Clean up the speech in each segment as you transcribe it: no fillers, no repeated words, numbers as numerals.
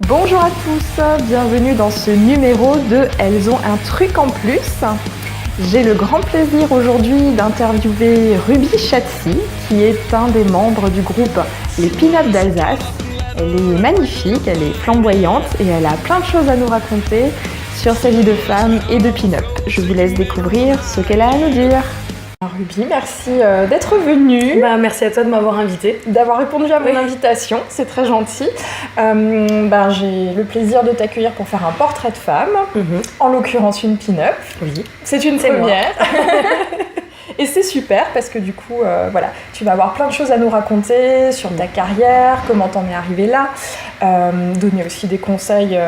Bonjour à tous, bienvenue dans ce numéro de Elles ont un truc en plus. J'ai le grand plaisir aujourd'hui d'interviewer Ruby Chatsi, qui est un des membres du groupe Les Pin-Up d'Alsace. Elle est magnifique, elle est flamboyante et elle a plein de choses à nous raconter sur sa vie de femme et de pin-up. Je vous laisse découvrir ce qu'elle a à nous dire. Ruby, merci d'être venue. Merci à toi de m'avoir invitée. D'avoir répondu à mon invitation, c'est très gentil. J'ai le plaisir de t'accueillir pour faire un portrait de femme, en l'occurrence une pin-up. Oui. C'est une première. Et c'est super parce que du coup, tu vas avoir plein de choses à nous raconter sur ta carrière, comment t'en es arrivée là, donner aussi des conseils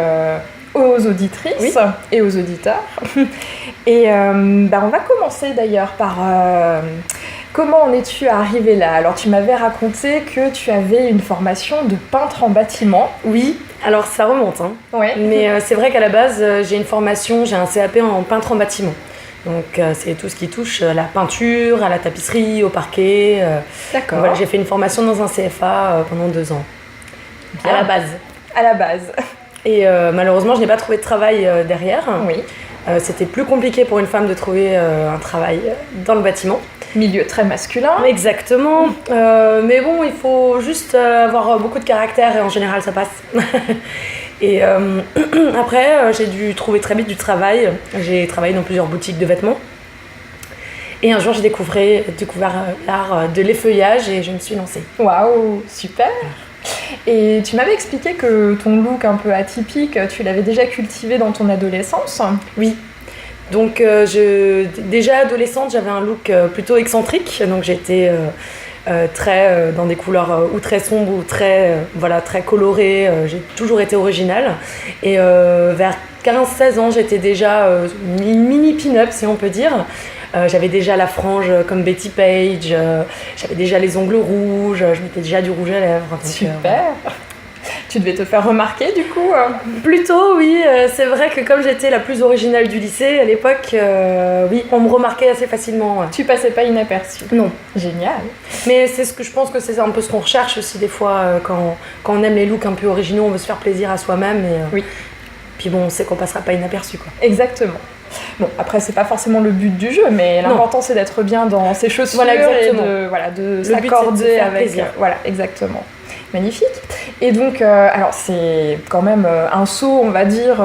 aux auditrices et aux auditeurs. Et on va commencer d'ailleurs par comment en es-tu arrivée là ? Alors tu m'avais raconté que tu avais une formation de peintre en bâtiment. Oui, alors ça remonte, Ouais. Mais c'est vrai qu'à la base j'ai un CAP en peintre en bâtiment. Donc c'est tout ce qui touche à la peinture, à la tapisserie, au parquet. D'accord. Voilà, j'ai fait une formation dans un CFA pendant 2 ans. Bien. À la base. Et malheureusement je n'ai pas trouvé de travail derrière. Oui. C'était plus compliqué pour une femme de trouver un travail dans le bâtiment. Milieu très masculin. Exactement. Mais bon, il faut juste avoir beaucoup de caractère et en général ça passe. Et après, j'ai dû trouver très vite du travail. J'ai travaillé dans plusieurs boutiques de vêtements. Et un jour, j'ai découvert l'art de l'effeuillage et je me suis lancée. Waouh, super. Et tu m'avais expliqué que ton look un peu atypique, tu l'avais déjà cultivé dans ton adolescence. Oui. Donc déjà adolescente, j'avais un look plutôt excentrique. Donc j'étais très dans des couleurs ou très sombres ou très colorées. J'ai toujours été originale. Et vers 15-16 ans, j'étais déjà une mini pin-up, si on peut dire. J'avais déjà la frange comme Betty Page, j'avais déjà les ongles rouges, je mettais déjà du rouge à lèvres. Donc, super. Tu devais te faire remarquer du coup Plutôt, oui. C'est vrai que comme j'étais la plus originale du lycée à l'époque, oui, on me remarquait assez facilement. Tu passais pas inaperçue. Non. Génial. Mais je pense que c'est un peu ce qu'on recherche aussi des fois quand on aime les looks un peu originaux, on veut se faire plaisir à soi-même. Oui. Puis bon, on sait qu'on passera pas inaperçu, quoi. Exactement. Bon, après, c'est pas forcément le but du jeu, mais l'important c'est d'être bien dans ses chaussures et de s'accorder avec. Plaisir. Voilà, exactement. Magnifique. Et donc, alors c'est quand même un saut, on va dire,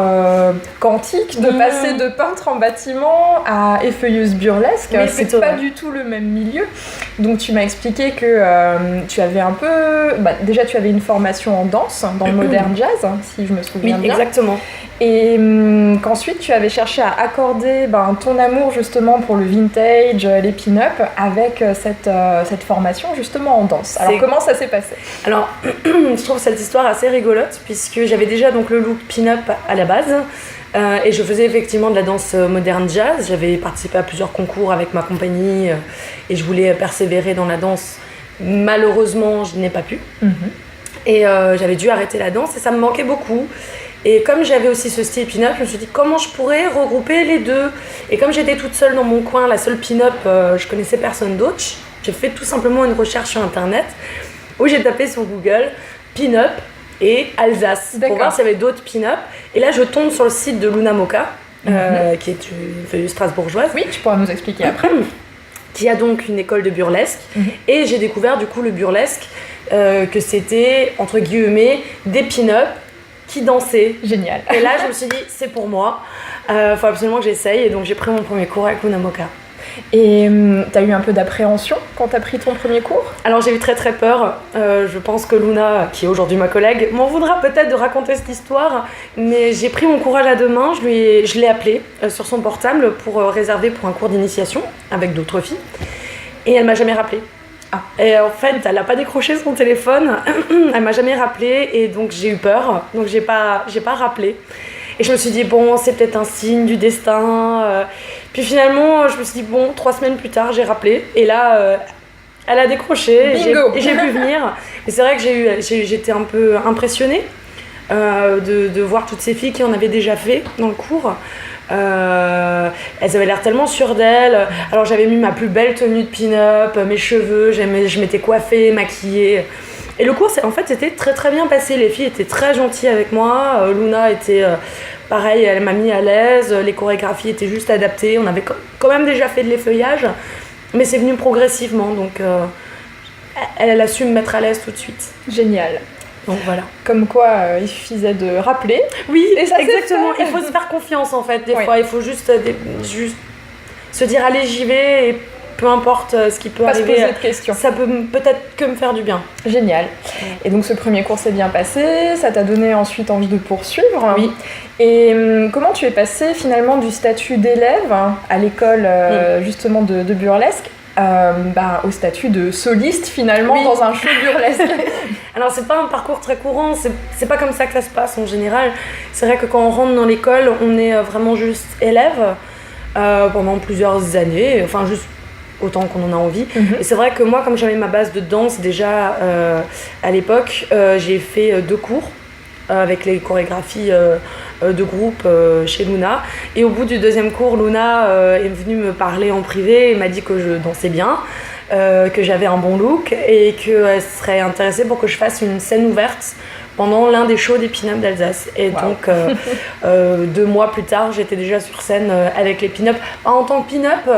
quantique de passer de peintre en bâtiment à effeuilleuse burlesque. Oui, c'est pas du tout le même milieu. Donc tu m'as expliqué que tu avais un peu... déjà tu avais une formation en danse, dans le modern jazz, si je me souviens bien. Oui, exactement. Et qu'ensuite tu avais cherché à accorder ton amour justement pour le vintage, les pin-up, avec cette formation justement en danse. Alors comment ça s'est passé ? Alors, je trouve cette histoire assez rigolote puisque j'avais déjà donc le look pin-up à la base et je faisais effectivement de la danse moderne jazz. J'avais participé à plusieurs concours avec ma compagnie et je voulais persévérer dans la danse. Malheureusement, je n'ai pas pu. Et j'avais dû arrêter la danse et ça me manquait beaucoup. Et comme j'avais aussi ce style pin-up, je me suis dit comment je pourrais regrouper les deux. Et comme j'étais toute seule dans mon coin, la seule pin-up, je connaissais personne d'autre, j'ai fait tout simplement une recherche sur internet où j'ai tapé sur Google pin-up et Alsace pour voir s'il y avait d'autres pin-up. Et là, je tombe sur le site de Luna Moka, qui est une feuille strasbourgeoise. Oui, tu pourras nous expliquer après. Qui a donc une école de burlesque. Et j'ai découvert du coup le burlesque, que c'était, entre guillemets, des pin-up qui dansaient. Génial. Et là, je me suis dit, c'est pour moi. Faut absolument que j'essaye. Et donc, j'ai pris mon premier cours avec Luna Moka. Et t'as eu un peu d'appréhension quand t'as pris ton premier cours ? Alors j'ai eu très très peur. Je pense que Luna, qui est aujourd'hui ma collègue, m'en voudra peut-être de raconter cette histoire. Mais j'ai pris mon courage à 2 mains. Je l'ai appelée sur son portable pour réserver pour un cours d'initiation avec d'autres filles. Et elle m'a jamais rappelé. Et en fait, elle n'a pas décroché son téléphone. Elle m'a jamais rappelé et donc j'ai eu peur. Donc j'ai pas rappelé. Et je me suis dit, bon, c'est peut-être un signe du destin. Puis finalement, je me suis dit, bon, 3 semaines plus tard, j'ai rappelé. Et là, elle a décroché et j'ai pu venir. Et c'est vrai que j'étais un peu impressionnée de voir toutes ces filles qui en avaient déjà fait dans le cours. Elles avaient l'air tellement sûres d'elles. Alors j'avais mis ma plus belle tenue de pin-up, mes cheveux, je m'étais coiffée, maquillée. Et le cours, en fait, c'était très très bien passé. Les filles étaient très gentilles avec moi. Luna était pareil, elle m'a mis à l'aise. Les chorégraphies étaient juste adaptées. On avait quand même déjà fait de l'effeuillage, mais c'est venu progressivement. Donc elle a su me mettre à l'aise tout de suite. Génial. Donc voilà. Comme quoi, il suffisait de rappeler. Oui, et ça exactement. Il faut se faire confiance en fait. Des fois, il faut juste se dire allez, j'y vais. Et peu importe ce qui peut arriver, pas se poser de questions. Ça peut peut-être que me faire du bien. Génial. Et donc ce premier cours s'est bien passé, ça t'a donné ensuite envie de poursuivre. Oui. Et comment tu es passée finalement du statut d'élève à l'école justement de burlesque au statut de soliste finalement dans un show burlesque? Alors c'est pas un parcours très courant, c'est pas comme ça que ça se passe en général. C'est vrai que quand on rentre dans l'école, on est vraiment juste élève pendant plusieurs années, enfin juste autant qu'on en a envie. Et c'est vrai que moi, comme j'avais ma base de danse déjà à l'époque, j'ai fait 2 cours avec les chorégraphies de groupe chez Luna. Et au bout du 2e cours, Luna est venue me parler en privé et m'a dit que je dansais bien, que j'avais un bon look et qu'elle serait intéressée pour que je fasse une scène ouverte pendant l'un des shows des pin-up d'Alsace. Et donc, 2 mois plus tard, j'étais déjà sur scène avec les pin-up, pas en tant que pin-up,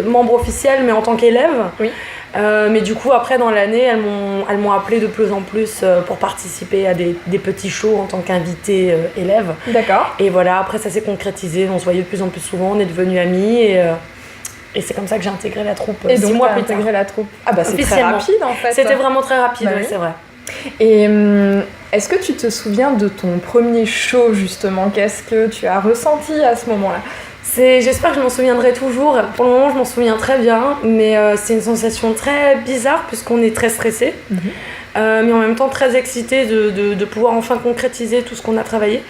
membre officiel, mais en tant qu'élève. Oui. Mais du coup, après, dans l'année, elles m'ont appelée de plus en plus pour participer à des petits shows en tant qu'invitée élève. D'accord. Et voilà, après, ça s'est concrétisé. On se voyait de plus en plus souvent, on est devenus amis et c'est comme ça que j'ai intégré la troupe. Et donc, 6 mois plus tard. intégré la troupe. Ah bah c'est très rapide en fait. C'était vraiment très rapide, oui. c'est vrai. Et est-ce que tu te souviens de ton premier show justement? Qu'est-ce que tu as ressenti à ce moment-là? J'espère que je m'en souviendrai toujours. Pour le moment, je m'en souviens très bien, mais c'est une sensation très bizarre puisqu'on est très stressé, mais en même temps très excité de pouvoir enfin concrétiser tout ce qu'on a travaillé.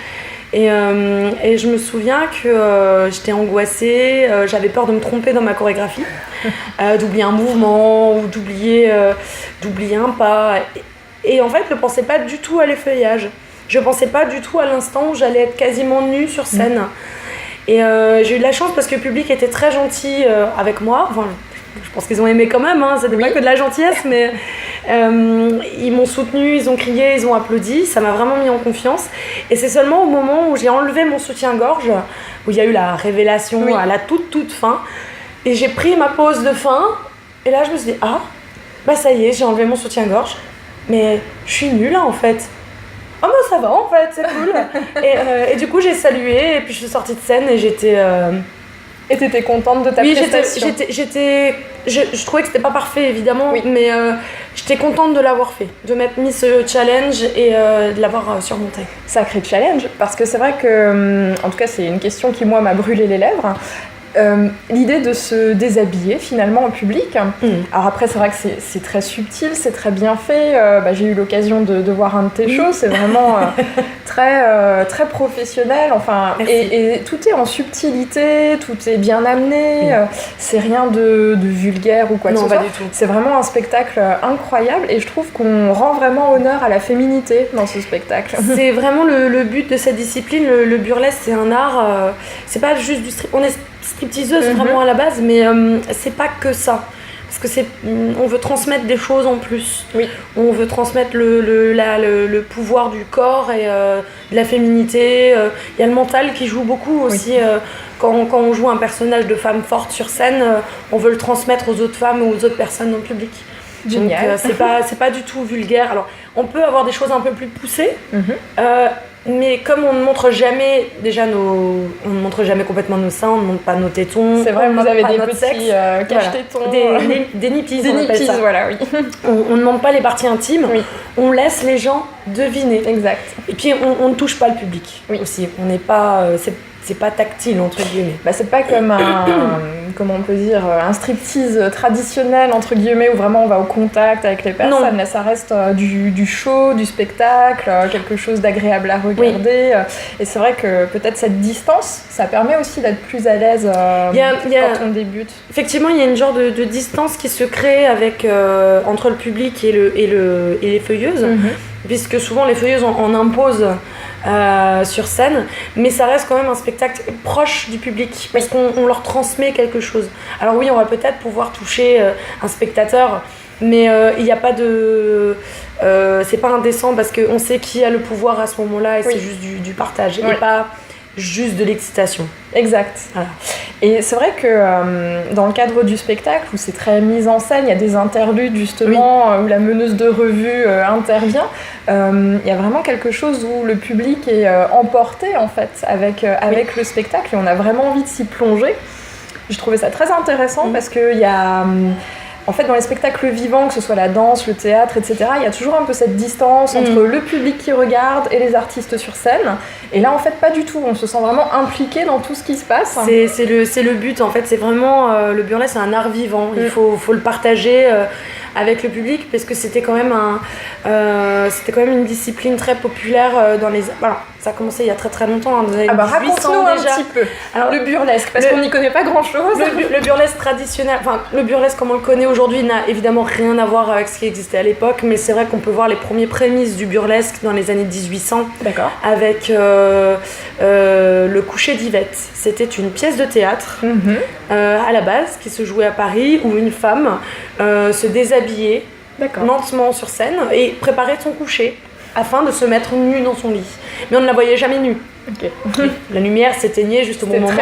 Et je me souviens que j'étais angoissée, j'avais peur de me tromper dans ma chorégraphie, d'oublier un mouvement ou d'oublier un pas. Et en fait, je ne pensais pas du tout à l'effeuillage. Je ne pensais pas du tout à l'instant où j'allais être quasiment nue sur scène. Et j'ai eu de la chance parce que le public était très gentil avec moi. Enfin, je pense qu'ils ont aimé quand même, hein. C'était pas que de la gentillesse, mais ils m'ont soutenue, ils ont crié, ils ont applaudi. Ça m'a vraiment mis en confiance. Et c'est seulement au moment où j'ai enlevé mon soutien-gorge, où il y a eu la révélation à la toute fin. Et j'ai pris ma pause de fin. Et là, je me suis dit, ça y est, j'ai enlevé mon soutien-gorge. Mais je suis nulle en fait. Oh bah ça va en fait, c'est cool. Et du coup j'ai salué et puis je suis sortie de scène et j'étais... Et t'étais contente de ta prestation? Je trouvais que c'était pas parfait évidemment, mais j'étais contente de l'avoir fait, de m'être mis ce challenge et de l'avoir surmonté. Sacré challenge, parce que c'est vrai que, en tout cas c'est une question qui moi m'a brûlé les lèvres. L'idée de se déshabiller finalement en public. Alors après c'est vrai que c'est très subtil, c'est très bien fait. J'ai eu l'occasion de voir un de tes shows, c'est vraiment très professionnel. Enfin, et tout est en subtilité, tout est bien amené. C'est rien de vulgaire ou quoi que ce soit. Non, pas du tout. C'est vraiment un spectacle incroyable et je trouve qu'on rend vraiment honneur à la féminité dans ce spectacle. C'est vraiment le but de cette discipline. Le burlesque c'est un art. C'est pas juste du on est stripteaseuse vraiment à la base, mais c'est pas que ça. Parce que on veut transmettre des choses en plus. Oui. On veut transmettre le pouvoir du corps et de la féminité. Il y a le mental qui joue beaucoup aussi. Quand on joue un personnage de femme forte sur scène, on veut le transmettre aux autres femmes ou aux autres personnes dans le public. Génial. Donc c'est pas du tout vulgaire. Alors on peut avoir des choses un peu plus poussées. Mais comme on ne montre jamais, on ne montre jamais complètement nos seins, on ne montre pas nos tétons. C'est vrai, vous avez des petits cache-tétons. Des nippies, on appelle ça. Voilà, oui. On ne montre pas les parties intimes, on laisse les gens deviner. Exact. Et puis on ne touche pas le public aussi. On n'est pas... c'est pas tactile entre guillemets. C'est pas comme comment on peut dire, un striptease traditionnel entre guillemets où vraiment on va au contact avec les personnes. Non. Là ça reste du show, du spectacle, quelque chose d'agréable à regarder. Et c'est vrai que peut-être cette distance, ça permet aussi d'être plus à l'aise quand on débute. Effectivement, il y a une genre de distance qui se crée avec, entre le public et les feuilleuses, puisque souvent les feuilleuses en imposent sur scène, mais ça reste quand même un spectacle proche du public parce qu'on leur transmet quelque chose. Alors oui, on va peut-être pouvoir toucher un spectateur mais il n'y a pas de... c'est pas indécent parce qu'on sait qui a le pouvoir à ce moment-là et c'est juste du partage et pas juste de l'excitation. Exact. Voilà. Et c'est vrai que dans le cadre du spectacle, où c'est très mis en scène, il y a des interludes justement où la meneuse de revue intervient, il y a vraiment quelque chose où le public est emporté en fait avec le spectacle et on a vraiment envie de s'y plonger. Je trouvais ça très intéressant parce qu'il y a... En fait, dans les spectacles vivants, que ce soit la danse, le théâtre, etc., il y a toujours un peu cette distance entre le public qui regarde et les artistes sur scène. Et là, en fait, pas du tout. On se sent vraiment impliqué dans tout ce qui se passe. C'est le but, en fait. C'est vraiment... le burlesque, c'est un art vivant. Il faut le partager avec le public parce que c'était quand même une discipline très populaire dans les... Voilà, ça a commencé il y a très très longtemps, dans les années 1800 raconte-nous déjà. Un petit peu. Alors, le burlesque, parce qu'on n'y connaît pas grand-chose. Le burlesque traditionnel, enfin le burlesque comme on le connaît aujourd'hui n'a évidemment rien à voir avec ce qui existait à l'époque, mais c'est vrai qu'on peut voir les premières prémices du burlesque dans les années 1800. D'accord. Avec le coucher d'Yvette. C'était une pièce de théâtre à la base qui se jouait à Paris où une femme se déshabillait lentement sur scène et préparait son coucher afin de se mettre nue dans son lit. Mais on ne la voyait jamais nue. La lumière s'éteignait juste au bon moment.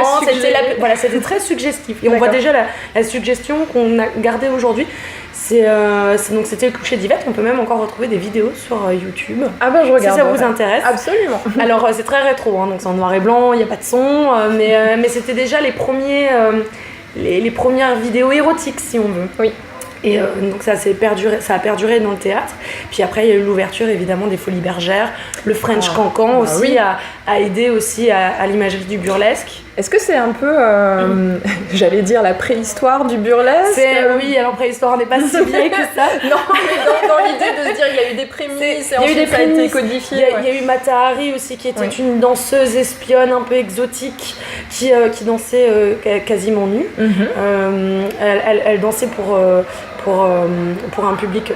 C'était très suggestif. Et on voit déjà la suggestion qu'on a gardée aujourd'hui. Donc c'était le coucher d'Yvette. On peut même encore retrouver des vidéos sur YouTube. Ah ben je regarde. Si ça vous intéresse. Absolument. Alors c'est très rétro, donc c'est en noir et blanc, il n'y a pas de son, mais c'était déjà les premières vidéos érotiques si on veut. Oui. Et donc ça a perduré dans le théâtre. Puis après il y a eu l'ouverture évidemment des Folies Bergères, le French Cancan aussi a aidé aussi à l'imagerie du burlesque. Est-ce que c'est un peu, j'allais dire, la préhistoire du burlesque Oui, alors préhistoire n'est pas si vieille que ça. Non, mais dans l'idée de se dire il y a eu des prémices et ensuite ça a été codifié. Il y a eu Mata Hari aussi qui était une danseuse espionne un peu exotique qui dansait quasiment nue. Elle dansait pour un public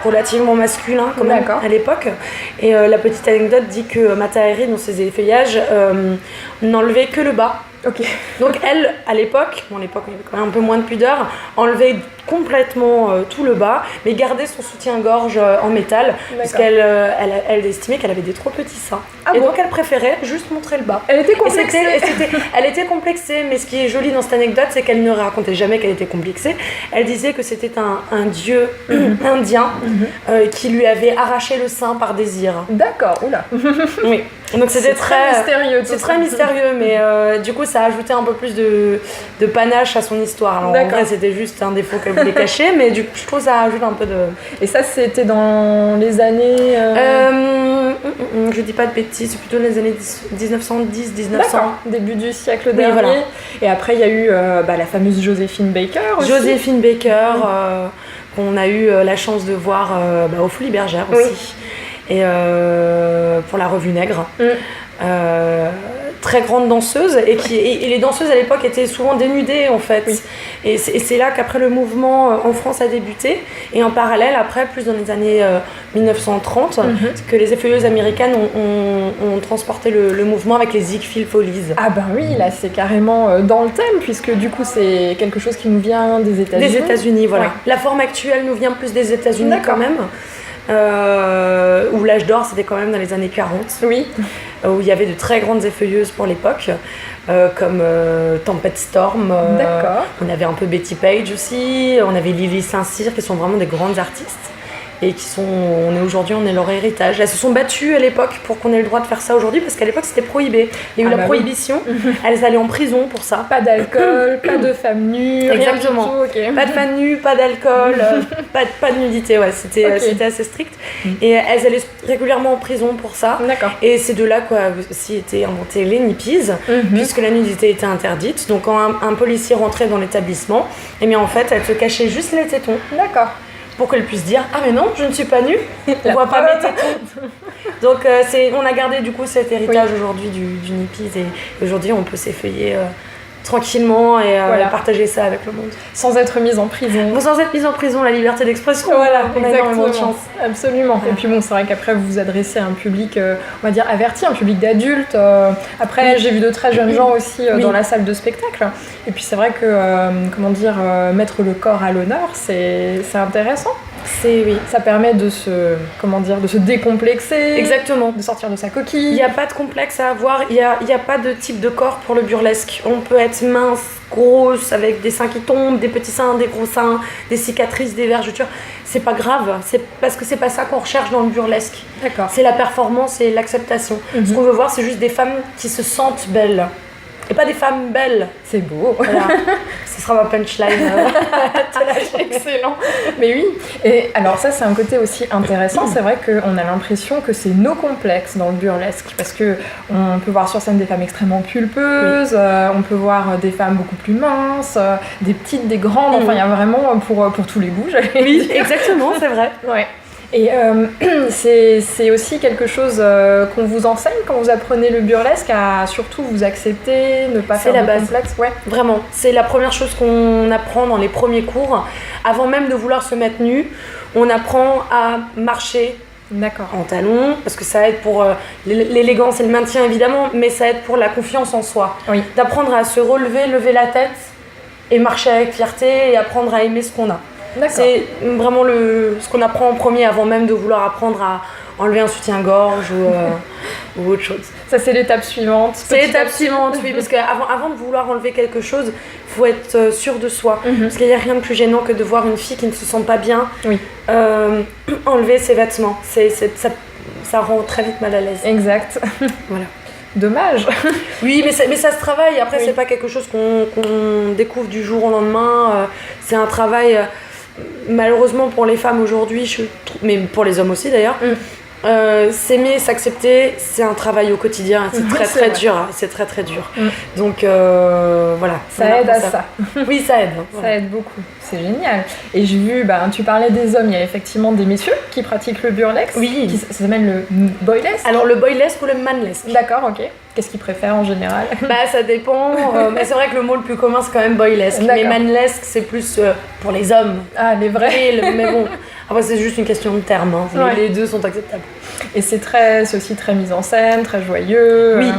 relativement masculin quand même à l'époque. Et la petite anecdote dit que Mata Hari dans ses effeuillages n'enlevait que le bas. Donc elle, à l'époque, il y avait quand même un peu moins de pudeur, enlevait complètement tout le bas, mais gardait son soutien-gorge en métal, puisqu'elle elle estimait qu'elle avait des trop petits seins. Donc elle préférait juste montrer le bas. Elle était complexée. Elle était complexée, mais ce qui est joli dans cette anecdote, c'est qu'elle ne racontait jamais qu'elle était complexée. Elle disait que c'était un dieu indien qui lui avait arraché le sein par désir. D'accord, oula. Oui. Donc c'était très mystérieux. C'est très mystérieux, mais du coup ça a ajouté un peu plus de panache à son histoire. Alors en vrai c'était juste un défaut qu'elle voulait cacher, mais je trouve que ça ajoute un peu de... Et ça c'était dans les années... je dis pas de bêtises, c'est plutôt les années 1910-1900. D'accord, début du siècle dernier. Voilà. Et après il y a eu la fameuse Joséphine Baker aussi. Joséphine Baker, qu'on a eu la chance de voir aux Folies Bergères aussi. Et pour la Revue Nègre. Très grande danseuse et les danseuses à l'époque étaient souvent dénudées en fait. Et c'est là qu'après le mouvement en France a débuté et en parallèle après plus dans les années 1930 que les effeuilleuses américaines ont transporté le mouvement avec les Ziegfeld Follies. Ah ben oui, là c'est carrément dans le thème puisque du coup c'est quelque chose qui nous vient des États-Unis. Des États-Unis, voilà. La forme actuelle nous vient plus des États-Unis quand même. Où l'âge d'or c'était quand même dans les années 40 où il y avait de très grandes effeuilleuses pour l'époque comme Tempest Storm, on avait un peu Betty Page aussi, on avait Lily Saint-Cyr qui sont vraiment des grandes artistes et aujourd'hui on est leur héritage. Elles se sont battues à l'époque pour qu'on ait le droit de faire ça aujourd'hui parce qu'à l'époque c'était prohibé. Il y a eu la prohibition, elles allaient en prison pour ça. Pas d'alcool, pas de femmes nues, exactement. Rien du tout, Pas de femmes nues, pas d'alcool, pas de nudité, c'était assez strict. Et elles allaient régulièrement en prison pour ça. Et c'est de là aussi été inventé les nippies, puisque la nudité était interdite. Donc quand un policier rentrait dans l'établissement, et bien en fait elle se cachait juste les tétons. Pour qu'elle puisse dire ah mais non je ne suis pas nue, on voit pas mes tétons. Donc on a gardé du coup cet héritage aujourd'hui du nippies et aujourd'hui on peut s'effeuiller tranquillement et Voilà. partager ça avec le monde. Sans être mise en prison. Bon, sans être mise en prison, la liberté d'expression, Voilà, on a énormément de exactement. chance. Absolument. Voilà. Et puis bon, c'est vrai qu'après vous vous adressez à un public, on va dire averti, un public d'adultes. Après, j'ai vu de très jeunes gens aussi Oui. dans la salle de spectacle. Et puis c'est vrai que, mettre le corps à l'honneur, c'est intéressant. Oui. Ça permet de se décomplexer. Exactement. De sortir de sa Il coquille. n'y a pas de complexe à avoir, il n'y a pas de type de corps pour le burlesque. On peut être mince, grosse, avec des seins qui tombent, des petits seins, des gros seins, des cicatrices, des vergetures. C'est pas grave, c'est parce que c'est pas ça qu'on recherche dans le burlesque. D'accord. C'est la performance et l'acceptation. Ce qu'on veut voir, c'est juste des femmes qui se sentent belles. Et pas des femmes belles. C'est beau. Voilà. Ce sera ma punchline. Excellent. Mais oui. Et alors ça, c'est un côté aussi intéressant. C'est vrai qu'on a l'impression que c'est nos complexes dans le burlesque. Parce que on peut voir sur scène des femmes extrêmement pulpeuses, on peut voir des femmes beaucoup plus minces, des petites, des grandes. Enfin, il y a vraiment pour tous les goûts, j'allais Oui, dire. exactement, c'est vrai. Ouais. Et c'est aussi quelque chose qu'on vous enseigne quand vous apprenez le burlesque, à surtout vous accepter, ne pas C'est faire la de base. complexe. Ouais. Vraiment, c'est la première chose qu'on apprend dans les premiers cours. Avant même de vouloir se mettre nu, on apprend à marcher D'accord. en talons, parce que ça aide pour l'élégance et le maintien évidemment, mais ça aide pour la confiance en soi. Oui. D'apprendre à se relever, lever la tête et marcher avec fierté et apprendre à aimer ce qu'on a. D'accord. C'est vraiment ce qu'on apprend en premier avant même de vouloir apprendre à enlever un soutien-gorge ou autre chose. Ça, c'est l'étape suivante. C'est l'étape suivante, oui, parce qu'avant de vouloir enlever quelque chose, il faut être sûr de soi. Parce qu'il n'y a rien de plus gênant que de voir une fille qui ne se sent pas bien Oui. enlever ses vêtements. Ça rend très vite mal à l'aise. Exact. Voilà. Dommage. Oui, mais ça se travaille. Après, Oui. c'est pas quelque chose qu'on découvre du jour au lendemain. C'est un travail, malheureusement pour les femmes aujourd'hui, mais pour les hommes aussi d'ailleurs. S'aimer, s'accepter, c'est un travail au quotidien. C'est très C'est très vrai. dur. C'est très très dur. Donc voilà. Ça On aide apprend à ça. Oui, ça aide. Ça Voilà. aide beaucoup. C'est génial. Et j'ai vu, tu parlais des hommes, il y a effectivement des messieurs qui pratiquent le burlesque. Oui. Ça s'appelle le boylesque. Alors le boylesque ou le manlesque? D'accord, ok. Qu'est-ce qu'ils préfèrent en général? Bah ça dépend, mais c'est vrai que le mot le plus commun c'est quand même boylesque. Mais D'accord. manlesque c'est plus pour les hommes. Ah, les vrais. Mais bon, après c'est juste une question de terme, hein. Ouais. Les deux sont acceptables. Et c'est aussi très mis en scène, très joyeux. Oui.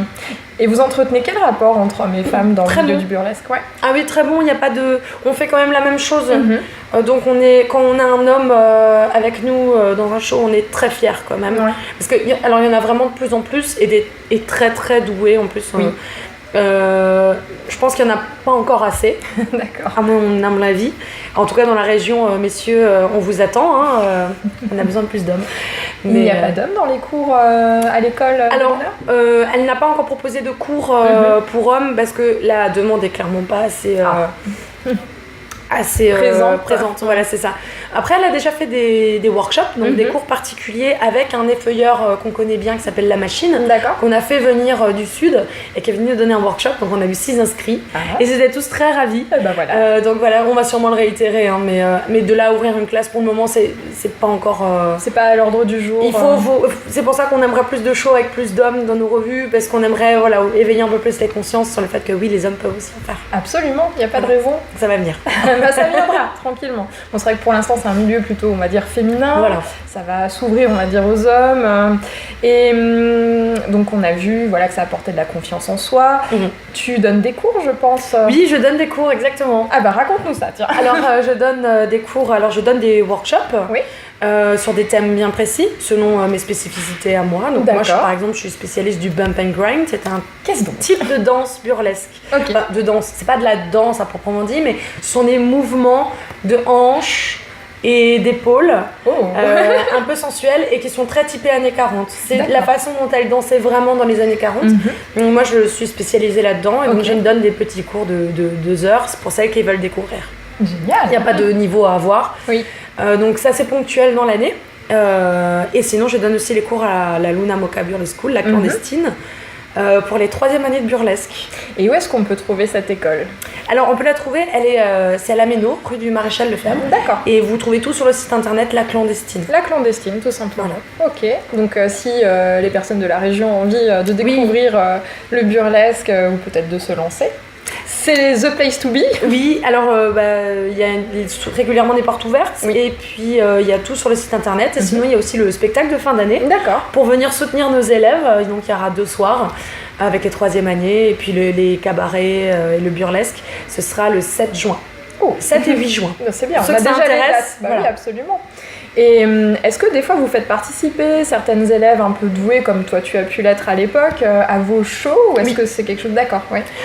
Et vous entretenez quel rapport entre hommes et femmes dans Très le milieu bon. du burlesque? Ouais. Ah oui, très bon, il n'y a pas de... On fait quand même la même chose. Mhm. Donc quand on a un homme avec nous dans un show, on est très fiers quand même. Ouais. Parce que, alors il y en a vraiment de plus en plus et très très doués en plus. Oui. Je pense qu'il n'y en a pas encore assez, D'accord. à mon humble avis. En tout cas dans la région, messieurs, on vous attend, hein, on a besoin de plus d'hommes. Il n'y a pas d'hommes dans les cours à l'école? Alors, d'honneur elle n'a pas encore proposé de cours pour hommes parce que la demande est clairement pas assez, assez présente. Voilà, c'est ça. Après, elle a déjà fait des workshops, donc des cours particuliers avec un effeuilleur qu'on connaît bien qui s'appelle La Machine, D'accord. qu'on a fait venir du Sud et qui est venu nous donner un workshop. Donc, on a eu 6 inscrits et ils étaient tous très ravis. Et ben voilà. Donc voilà, on va sûrement le réitérer, hein, mais de là à ouvrir une classe pour le moment, c'est pas encore. C'est pas à l'ordre du jour. C'est pour ça qu'on aimerait plus de shows avec plus d'hommes dans nos revues, parce qu'on aimerait éveiller un peu plus les consciences sur le fait que oui, les hommes peuvent aussi en faire. Absolument, il n'y a pas de raison. Ça va venir. Ça viendra, tranquillement. Bon, c'est vrai que pour l'instant, c'est un milieu plutôt, on va dire, féminin. Voilà. Ça va s'ouvrir, on va dire, aux hommes. Donc, on a vu que ça apportait de la confiance en soi. Tu donnes des cours, je pense. Oui, je donne des cours, exactement. Ah bah, raconte-nous ça, tiens. Alors, je donne des cours, je donne des workshops. Oui. Sur des thèmes bien précis, selon mes spécificités à moi. Donc moi, par exemple, je suis spécialiste du bump and grind. C'est un type de danse burlesque. Ok. Enfin, de danse. C'est pas de la danse à proprement dit, mais ce sont des mouvements de hanches et d'épaules, un peu sensuels et qui sont très typés années 40. C'est D'accord. la façon dont elle dansait vraiment dans les années 40. Donc moi, je suis spécialisée là-dedans et donc je donne des petits cours de 2 heures. C'est pour celles qui veulent découvrir. Génial. Il n'y a pas de niveau à avoir. Oui. Donc ça, c'est ponctuel dans l'année. Et sinon, je donne aussi les cours à la Luna Mocha Burlesque School, la clandestine, pour les 3e années de burlesque. Et où est-ce qu'on peut trouver cette école? Alors, on peut la trouver, c'est à la Méno, rue du Maréchal Lefebvre. D'accord. Et vous trouvez tout sur le site internet La Clandestine. La clandestine, tout simplement. Ok. Donc, si les personnes de la région ont envie de découvrir le burlesque ou peut-être de se lancer. C'est the place to be. Oui, alors il y a régulièrement des portes ouvertes et puis il y a tout sur le site internet et sinon il y a aussi le spectacle de fin d'année. D'accord. Pour venir soutenir nos élèves, donc il y aura 2 soirs avec les 3e années et puis les cabarets et le burlesque. Ce sera le 7 juin. 7 et 8 juin. C'est bien, Ceux on a que ça déjà les intéresse, dates. voilà. Oui, absolument. Et est-ce que des fois vous faites participer certaines élèves un peu douées, comme toi tu as pu l'être à l'époque, à vos shows ou est-ce que c'est quelque chose d'accord?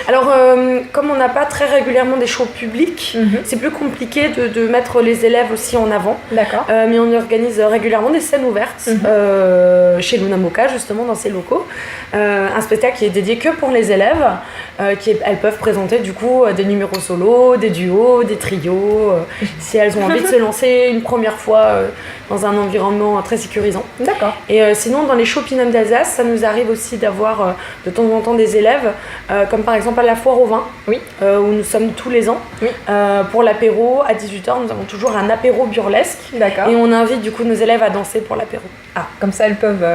Alors, comme on n'a pas très régulièrement des shows publics, c'est plus compliqué de mettre les élèves aussi en avant. D'accord. Mais on organise régulièrement des scènes ouvertes chez Luna Moka, justement, dans ses locaux. Un spectacle qui est dédié que pour les élèves. Elles peuvent présenter du coup des numéros solos, des duos, des trios, si elles ont envie de se lancer une première fois dans un environnement très sécurisant. D'accord. Et sinon, dans les shows Pinum d'Alsace, ça nous arrive aussi d'avoir de temps en temps des élèves, comme par exemple à la foire au vin, où nous sommes tous les ans. Pour l'apéro, à 18h, nous avons toujours un apéro burlesque. D'accord. Et on invite du coup nos élèves à danser pour l'apéro. Ah, comme ça elles peuvent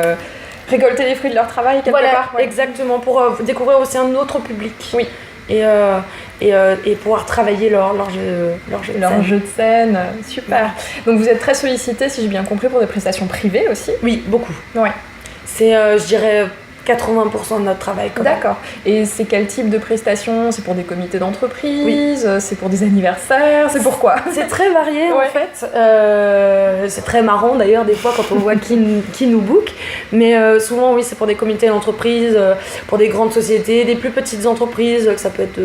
récolter les fruits de leur travail quelque part. Exactement, pour découvrir aussi un autre public. Oui. Et pouvoir travailler leur jeu de scène. Super. Donc vous êtes très sollicité, si j'ai bien compris, pour des prestations privées aussi? Oui, beaucoup. Ouais. C'est, je dirais, 80% de notre travail. D'accord. Et c'est quel type de prestations? C'est pour des comités d'entreprise? C'est pour des anniversaires? C'est pour quoi? C'est très varié en fait. C'est très marrant d'ailleurs des fois quand on voit qui nous book. Mais souvent oui, c'est pour des comités d'entreprise, pour des grandes sociétés, des plus petites entreprises, que ça peut être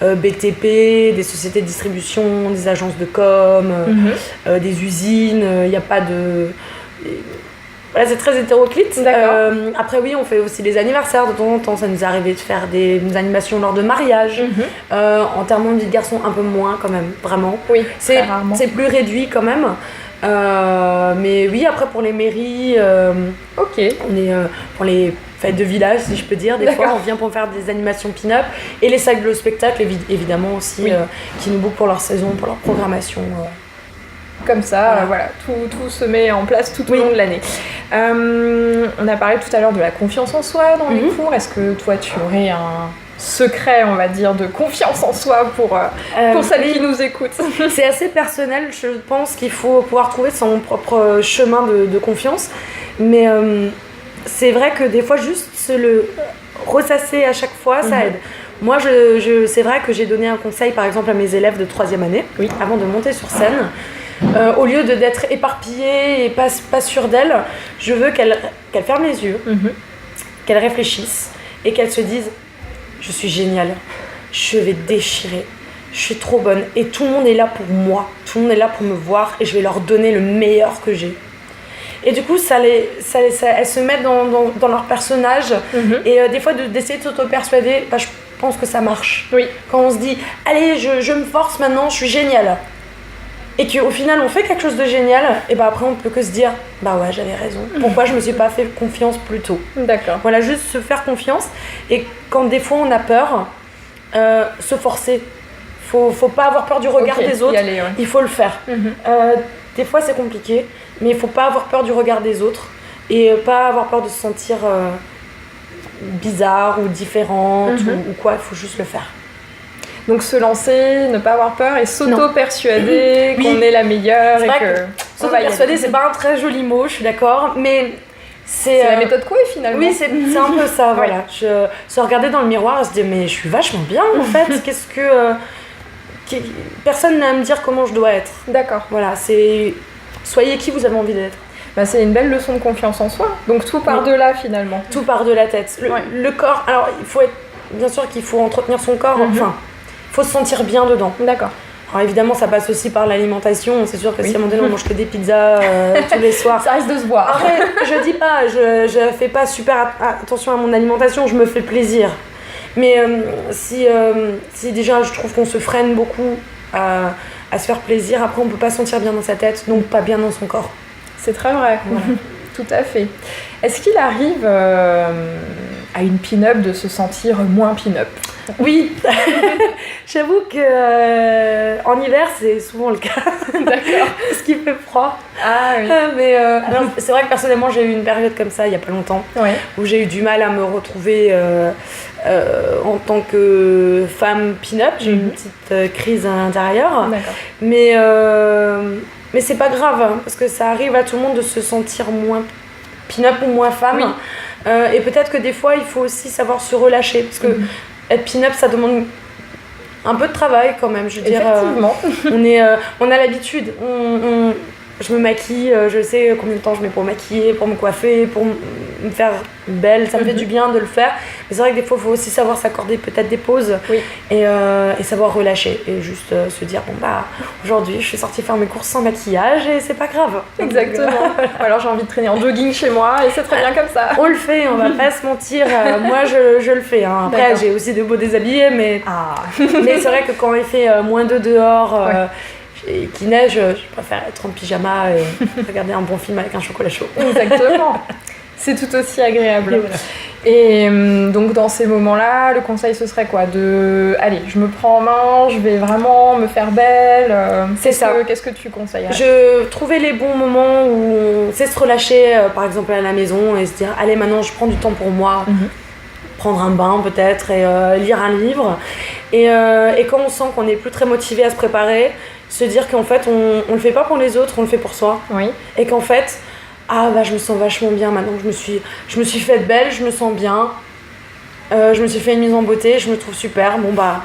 BTP, des sociétés de distribution, des agences de com, des usines. Il n'y a pas de... Voilà, c'est très hétéroclite. Après oui, on fait aussi des anniversaires de temps en temps. Ça nous est arrivé de faire des animations lors de mariage. Enterrement de vie de garçon, un peu moins quand même, vraiment. Oui, c'est plus réduit quand même. Mais oui, après pour les mairies, on est pour les fêtes de village, si je peux dire. Des fois, on vient pour faire des animations pin-up. Et les salles de spectacle, évidemment aussi, qui nous bookent pour leur saison, pour leur programmation. Comme ça, voilà, tout se met en place tout au long de l'année. On a parlé tout à l'heure de la confiance en soi dans les cours. Est-ce que toi, tu aurais un secret, on va dire, de confiance en soi pour celles qui nous écoutent? C'est assez personnel. Je pense qu'il faut pouvoir trouver son propre chemin de confiance. Mais c'est vrai que des fois, juste se le ressasser à chaque fois, ça aide. Moi, c'est vrai que j'ai donné un conseil, par exemple, à mes élèves de 3e année, avant de monter sur scène. Au lieu d'être éparpillée et pas sûre d'elle, je veux qu'elle ferme les yeux, qu'elle réfléchisse et qu'elle se dise « Je suis géniale, je vais déchirer, je suis trop bonne et tout le monde est là pour moi, tout le monde est là pour me voir et je vais leur donner le meilleur que j'ai. » Et du coup, elles se mettent dans leur personnage et des fois d'essayer de s'auto-persuader, je pense que ça marche. Quand on se dit « Allez, je me force maintenant, je suis géniale ». Et qu'au final on fait quelque chose de génial, et après on peut que se dire bah ouais, j'avais raison, pourquoi je me suis pas fait confiance plus tôt. D'accord. Voilà, juste se faire confiance, et quand des fois on a peur, se forcer. Faut pas avoir peur du regard des autres, il faut le faire. Des fois c'est compliqué, mais il faut pas avoir peur du regard des autres et pas avoir peur de se sentir bizarre ou différente ou quoi, il faut juste le faire. Donc se lancer, ne pas avoir peur et s'auto-persuader qu'on est la meilleure. C'est vrai que s'auto-persuader, c'est pas un très joli mot, je suis d'accord, mais c'est la méthode Coué finalement. Oui, c'est un peu ça, voilà. Se regarder dans le miroir et se dire mais je suis vachement bien en fait, qu'est-ce que... personne n'a à me dire comment je dois être. D'accord. Voilà, c'est... Soyez qui vous avez envie d'être. C'est une belle leçon de confiance en soi, donc tout part de là finalement. Tout part de la tête. Le corps, alors il faut être... Bien sûr qu'il faut entretenir son corps, faut se sentir bien dedans. D'accord. Alors évidemment, ça passe aussi par l'alimentation. C'est sûr que si à un moment donné on mange que des pizzas tous les soirs, ça risque de se voir. Après, je dis pas, je fais pas super attention à mon alimentation, je me fais plaisir. Mais si déjà je trouve qu'on se freine beaucoup à se faire plaisir, après on peut pas se sentir bien dans sa tête, donc pas bien dans son corps. C'est très vrai. Voilà. Tout à fait. Est-ce qu'il arrive à une pin-up de se sentir moins pin-up? Oui, j'avoue que en hiver c'est souvent le cas. D'accord. Parce qu'il fait froid. Ah oui. Mais alors, c'est vrai que personnellement j'ai eu une période comme ça il y a pas longtemps Ouais. où j'ai eu du mal à me retrouver en tant que femme pin-up. J'ai eu une petite crise à l'intérieur. D'accord. Mais c'est pas grave hein, parce que ça arrive à tout le monde de se sentir moins pin-up ou moins femme. Oui. Et peut-être que des fois il faut aussi savoir se relâcher parce que être pin-up ça demande un peu de travail quand même. Je veux dire, Effectivement. on a l'habitude. Je me maquille, je sais combien de temps je mets pour maquiller, pour me coiffer, pour me faire belle. Ça me fait du bien de le faire. Mais c'est vrai que des fois, il faut aussi savoir s'accorder peut-être des pauses et savoir relâcher. Et juste se dire, bon bah, aujourd'hui, je suis sortie faire mes courses sans maquillage et c'est pas grave. Exactement. Ou alors j'ai envie de traîner en jogging chez moi et c'est très bien comme ça. On le fait, on va pas se mentir. Moi, je le fais. Hein. Après, D'accord. j'ai aussi de beaux déshabillés, mais mais c'est vrai que quand il fait moins de dehors... et qu'il neige, je préfère être en pyjama et regarder un bon film avec un chocolat chaud. Exactement. C'est tout aussi agréable. Et donc dans ces moments-là, le conseil ce serait quoi? Allez, je me prends en main, je vais vraiment me faire belle. C'est ça. Qu'est-ce que tu conseillerais? Je trouvais les bons moments où on sait se relâcher, par exemple à la maison, et se dire allez maintenant je prends du temps pour moi. Prendre un bain peut-être et lire un livre. Et quand on sent qu'on n'est plus très motivé à se préparer, se dire qu'en fait on le fait pas pour les autres, on le fait pour soi. Oui. Et qu'en fait, je me sens vachement bien maintenant, je me suis faite belle, je me sens bien, je me suis fait une mise en beauté, je me trouve super. Bon bah,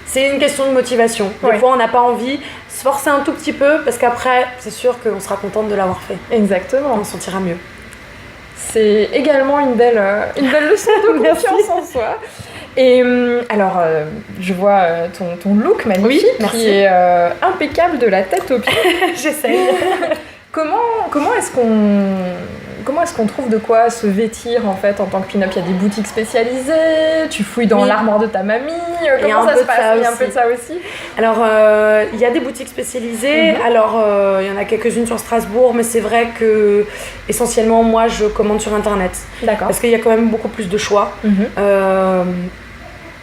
c'est une question de motivation. Des fois on n'a pas envie, se forcer un tout petit peu parce qu'après c'est sûr qu'on sera contente de l'avoir fait. Exactement. On se sentira mieux. C'est également une belle leçon de confiance en soi. Et alors, je vois ton look magnifique, qui est impeccable de la tête aux pieds. J'essaye. Comment est-ce qu'on trouve de quoi se vêtir en fait en tant que pin-up? Il y a des boutiques spécialisées, tu fouilles dans l'armoire de ta mamie, comment ça se passe? Il y a un peu de ça aussi. Alors il y a des boutiques spécialisées, alors il y en a quelques-unes sur Strasbourg, mais c'est vrai que essentiellement moi je commande sur internet. D'accord. Parce qu'il y a quand même beaucoup plus de choix.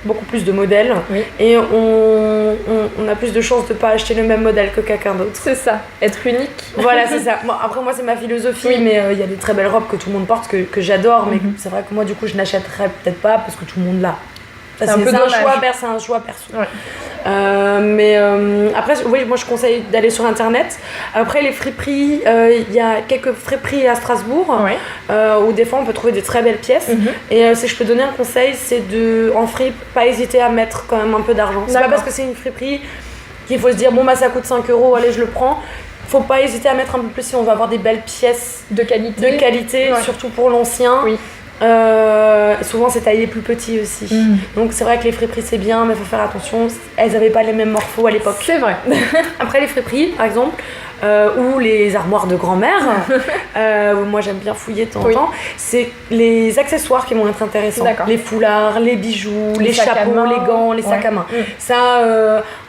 Beaucoup plus de modèles et on a plus de chances de ne pas acheter le même modèle que quelqu'un d'autre. C'est ça, être unique. Voilà, c'est ça. Bon, après moi c'est ma philosophie, mais il y a des très belles robes que tout le monde porte, que j'adore, mais c'est vrai que moi du coup je n'achèterais peut-être pas parce que tout le monde l'a. C'est un choix perso. Mais après, oui, moi je conseille d'aller sur internet. Après, les friperies, il y a quelques friperies à Strasbourg où des fois on peut trouver des très belles pièces. Et si je peux donner un conseil, c'est en fripe, pas hésiter à mettre quand même un peu d'argent. C'est pas parce que c'est une friperie qu'il faut se dire bon bah ça coûte 5 €, allez je le prends. Faut pas hésiter à mettre un peu plus si on va avoir des belles pièces de qualité, surtout pour l'ancien. Souvent c'est taillé plus petit aussi. Donc c'est vrai que les friperies c'est bien, mais il faut faire attention, elles n'avaient pas les mêmes morphos à l'époque. C'est vrai. Après les friperies par exemple, ou les armoires de grand-mère, moi j'aime bien fouiller de temps en temps, c'est les accessoires qui vont être intéressants. Les foulards, les bijoux, les chapeaux, les gants, les sacs à main. Ça,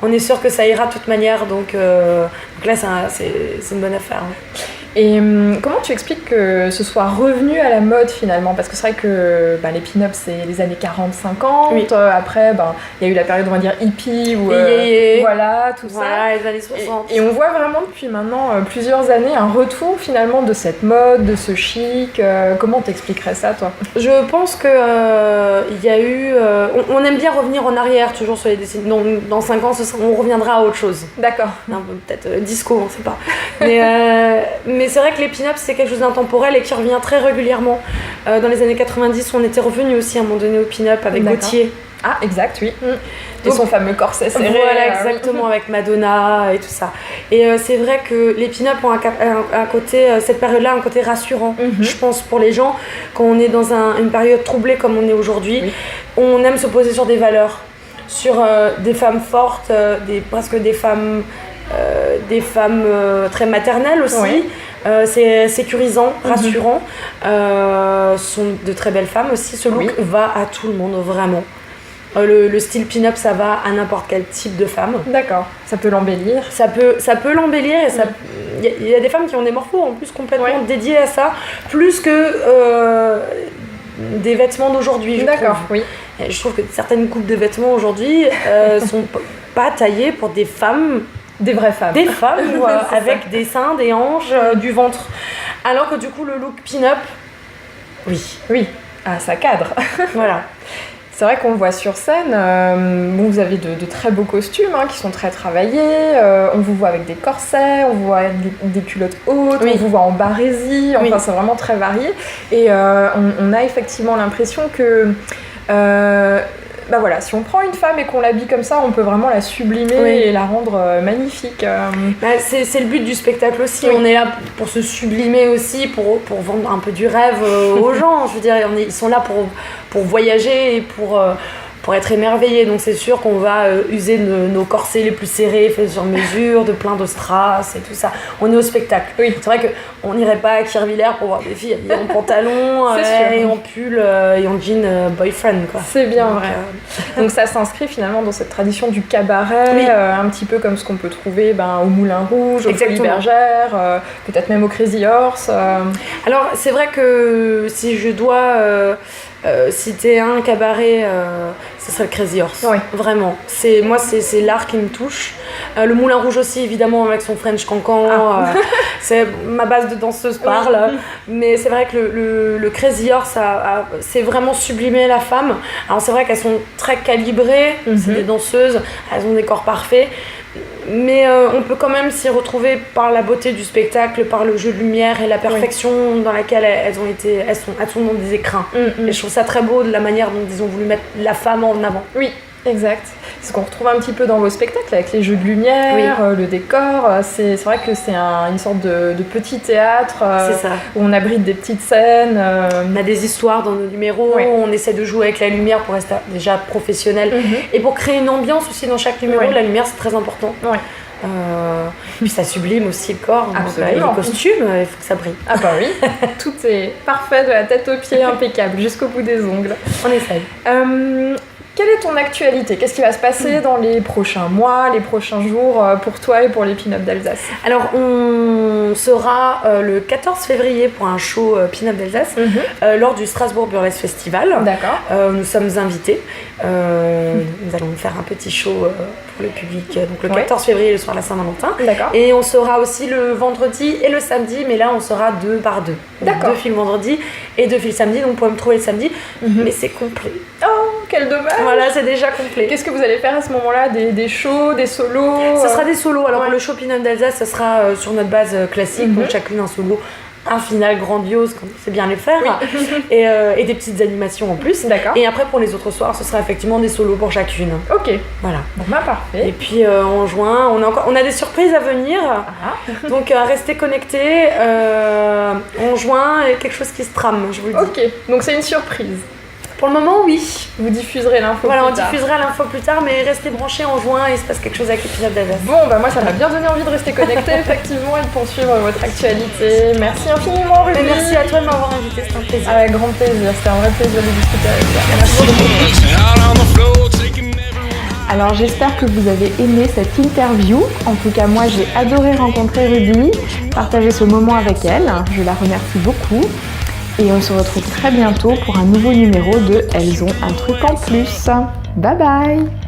on est sûr que ça ira de toute manière, donc là c'est une bonne affaire. Et comment tu expliques que ce soit revenu à la mode finalement? Parce que c'est vrai que les pin-up c'est les années 40-50, après il y a eu la période on va dire hippie ou voilà tout ça. Les années 60. Et on voit vraiment depuis maintenant plusieurs années un retour finalement de cette mode, de ce chic. Comment t'expliquerais ça toi? Je pense que il y a eu, on aime bien revenir en arrière toujours sur les décennies. Dans 5 ans on reviendra à autre chose. D'accord. Peut-être disco, on sait pas. Mais c'est vrai que les pin-ups c'est quelque chose d'intemporel et qui revient très régulièrement. Dans les années 90, on était revenu aussi à un moment donné au pin-up avec Gaultier. Ah, exact, oui. Et son fameux corset serré. Voilà, exactement, avec Madonna et tout ça. Et c'est vrai que les pin-up ont un côté, cette période-là, un côté rassurant, je pense, pour les gens. Quand on est dans une période troublée comme on est aujourd'hui, on aime se poser sur des valeurs, sur des femmes fortes, presque des femmes très maternelles aussi. C'est sécurisant, rassurant. Sont de très belles femmes aussi. Ce look va à tout le monde, vraiment. Le style pin-up, ça va à n'importe quel type de femme. D'accord. Ça peut l'embellir. Ça peut l'embellir et il y a des femmes qui ont des morphos en plus complètement dédiés à ça, plus que des vêtements d'aujourd'hui. D'accord, oui. Et je trouve que certaines coupes de vêtements aujourd'hui sont pas taillées pour des femmes. Des vraies femmes. Des femmes, avec des seins, des hanches, du ventre. Alors que du coup, le look pin-up, oui. Ah, ça cadre. Voilà. C'est vrai qu'on le voit sur scène. Vous avez de très beaux costumes qui sont très travaillés. On vous voit avec des corsets, on vous voit avec des culottes hautes, on vous voit en barésie. Enfin, c'est vraiment très varié. Et on a effectivement l'impression que... si on prend une femme et qu'on l'habille comme ça, on peut vraiment la sublimer et la rendre magnifique. C'est le but du spectacle aussi. On est là pour se sublimer aussi, pour vendre un peu du rêve aux gens. Je veux dire, ils sont là pour voyager et pour être émerveillés. Donc c'est sûr qu'on va user nos corsets les plus serrés, faits sur mesure, de plein de strass et tout ça. On est au spectacle. Oui. C'est vrai qu'on n'irait pas à Kirchwiller pour voir des filles habillées en pantalon et en pull et en jean boyfriend, quoi. C'est bien vrai. Donc ça s'inscrit finalement dans cette tradition du cabaret, un petit peu comme ce qu'on peut trouver au Moulin Rouge, au Folies Bergères, peut-être même au Crazy Horse. Alors c'est vrai que si je dois citer un cabaret, ce serait le Crazy Horse. Oui. Vraiment. C'est l'art qui me touche. Le Moulin Rouge aussi, évidemment, avec son French Cancan. C'est ma base de danseuse parle. Mais c'est vrai que le Crazy Horse, c'est vraiment sublimé la femme. Alors c'est vrai qu'elles sont très calibrées, c'est des danseuses, elles ont des corps parfaits. Mais on peut quand même s'y retrouver par la beauté du spectacle, par le jeu de lumière et la perfection dans laquelle elles sont dans des écrins. Et je trouve ça très beau de la manière dont ils ont voulu mettre la femme en avant. Oui, exact. C'est ce qu'on retrouve un petit peu dans vos spectacles avec les jeux de lumière, le décor. C'est vrai que c'est une sorte de petit théâtre où on abrite des petites scènes. On a des histoires dans nos numéros, on essaie de jouer avec la lumière pour rester déjà professionnel et pour créer une ambiance aussi dans chaque numéro. La lumière, c'est très important. Puis ça sublime aussi le corps. Absolument. Et les costumes, il faut que ça brille. Ah bah oui, tout est parfait de la tête aux pieds, impeccable, jusqu'au bout des ongles. On essaye. Quelle est ton actualité ? Qu'est-ce qui va se passer dans les prochains mois, les prochains jours pour toi et pour les Pin-Up d'Alsace ? Alors, on sera le 14 février pour un show Pin-Up d'Alsace lors du Strasbourg Burlesque Festival. D'accord. Nous sommes invités. Nous allons faire un petit show pour le public. Donc le 14 février, le soir de la Saint-Valentin. D'accord. Et on sera aussi le vendredi et le samedi, mais là on sera 2 par 2. D'accord. 2 films vendredi et 2 films samedi, donc vous pouvez me trouver le samedi, mais c'est complet. Oh, quel dommage! Voilà, c'est déjà complet. Qu'est-ce que vous allez faire à ce moment-là? Des shows, des solos? Ça sera des solos. Alors le show Pin-Up d'Alsace, ça sera sur notre base classique, donc chacune un solo. Un final grandiose, comme on sait bien les faire, et des petites animations en plus. D'accord. Et après, pour les autres soirs, ce sera effectivement des solos pour chacune. Ok. Voilà. Bon, parfait. Et puis en juin, on a des surprises à venir. Donc restez connectés. En juin, il y a quelque chose qui se trame, je vous le dis. Ok. Donc c'est une surprise. Pour le moment, oui. Vous diffuserez l'info plus tard. Voilà, on diffusera l'info plus tard, mais restez branchés en juin et il se passe quelque chose avec les Pin-Up d'Alsace. Bon, moi ça m'a bien donné envie de rester connecté effectivement et de poursuivre votre actualité. Merci infiniment, Ruby. Merci à toi de m'avoir invité, c'était un plaisir. Avec grand plaisir, c'était un vrai plaisir de discuter avec toi. Merci beaucoup. Alors j'espère que vous avez aimé cette interview. En tout cas, moi j'ai adoré rencontrer Ruby, partager ce moment avec elle. Je la remercie beaucoup. Et on se retrouve très bientôt pour un nouveau numéro de Elles ont un truc en plus. Bye bye!